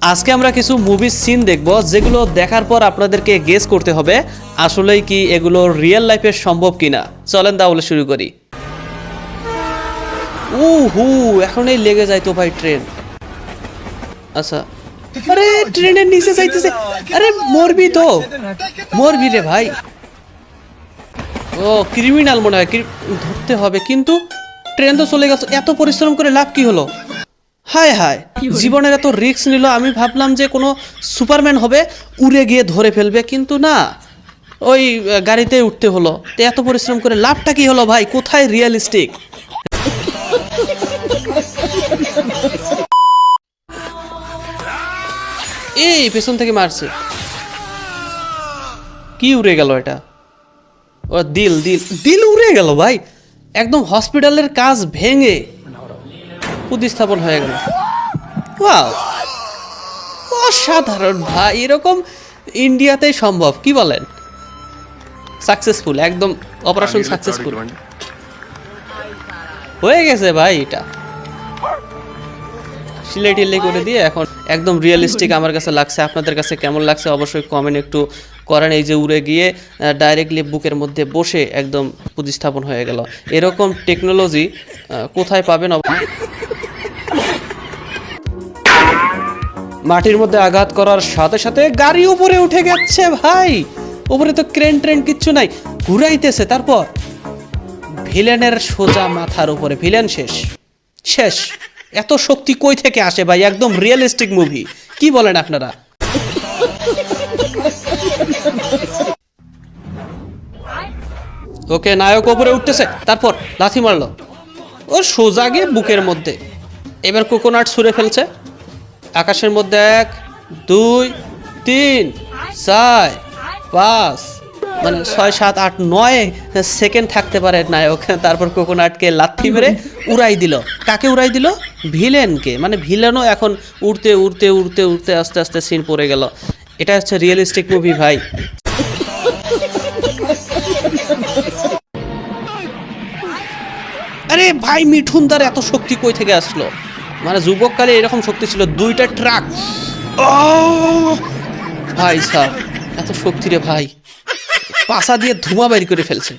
আজকে আমরা কিছু মুভি সিন দেখব যেগুলো দেখার পর আপনাদেরকে গেস করতে হবে আসলেই কি এগুলো রিয়েল লাইফে সম্ভব কিনা। চলেন তাহলে শুরু করি। হু এখনই লেগে যায় তো ভাই ট্রেন। আচ্ছা, আরে ট্রেনের নিচে যাইতেছে, আরে মরবি তো, মরবি রে ভাই। ও ক্রিমিনাল মনে হয়, ধরতে হবে। কিন্তু ট্রেন তো চলে গেছে, এত পরিশ্রম করে লাভ কি হলো? হায় হায়, জীবনের এত রিস্ক নিল। আমি ভাবলাম যে কোনো সুপারম্যান হবে, উড়ে গিয়ে ধরে ফেলবে, কিন্তু না, ওই গাড়িতে উঠতে হলো। তো এত পরিশ্রম করে লাভটা কি হলো ভাই? কোথায় রিয়েলিস্টিক? এই পেছন থেকে মারছে, কি উড়ে গেল এটা? ও দিল দিল দিল উড়ে গেল ভাই, একদম হসপিটালের কাজ ভেঙে প্রতিস্থাপন হয়ে গেল। ওয়াও, অসাধারণ ভাই। এরকম ইন্ডিয়াতেই সম্ভব, কি বলেন? সাকসেসফুল, একদম অপারেশন সাকসেসফুল হয়ে গেছে ভাই। এটা সিলাই টিলাই করে দিয়ে এখন একদম রিয়েলিস্টিক আমার কাছে লাগছে। আপনাদের কাছে কেমন লাগছে অবশ্যই কমেন্ট একটু করেন। এই যে উড়ে গিয়ে ডাইরেক্টলি বুকের মধ্যে বসে একদম প্রতিস্থাপন হয়ে গেল। এরকম টেকনোলজি কোথায় পাবেন? মাটির মধ্যে আঘাত করার সাথে সাথে গাড়ি উপরে উঠে গেছে ভাই। উপরে তো ক্রেন ট্রেন কিচ্ছু নাই, ঘুরাইতেছে। তারপর ভিলেনের সোজা মাথার উপরে, ভিলেন শেষ শেষ। এত শক্তি কই থেকে আসে ভাই? একদম রিয়েলিস্টিক মুভি, কি বলেন আপনারা? ওকে, নায়ক উপরে উঠতেছে, তারপর লাথি মারলো, ও সোজা গিয়ে বুকের মধ্যে। এবার কোকোনাট ছুঁড়ে ফেলছে আকাশের মধ্যে। 1 2 3 4 5, মানে 6 7 8 9 সেকেন্ড থাকতে পারে নায়ক। তারপর কোকোনাটকে লাথি মেরে উড়াই দিল। কাকে উড়াই দিল? ভিলেনকে। মানে ভিলেনও এখন উড়তে উড়তে উড়তে উড়তে আস্তে আস্তে সিন পড়ে গেল। এটা হচ্ছে রিয়েলিস্টিক মুভি ভাই। আরে ভাই, মিঠুন তার এত শক্তি কই থেকে আসলো? মানে যুবককালে এরকম শক্তি ছিল? 2টা ট্রাক, ভাই সাহ, এত শক্তি রে ভাই। পাশা দিয়ে ধোঁয়া বাইর করে ফেলছে।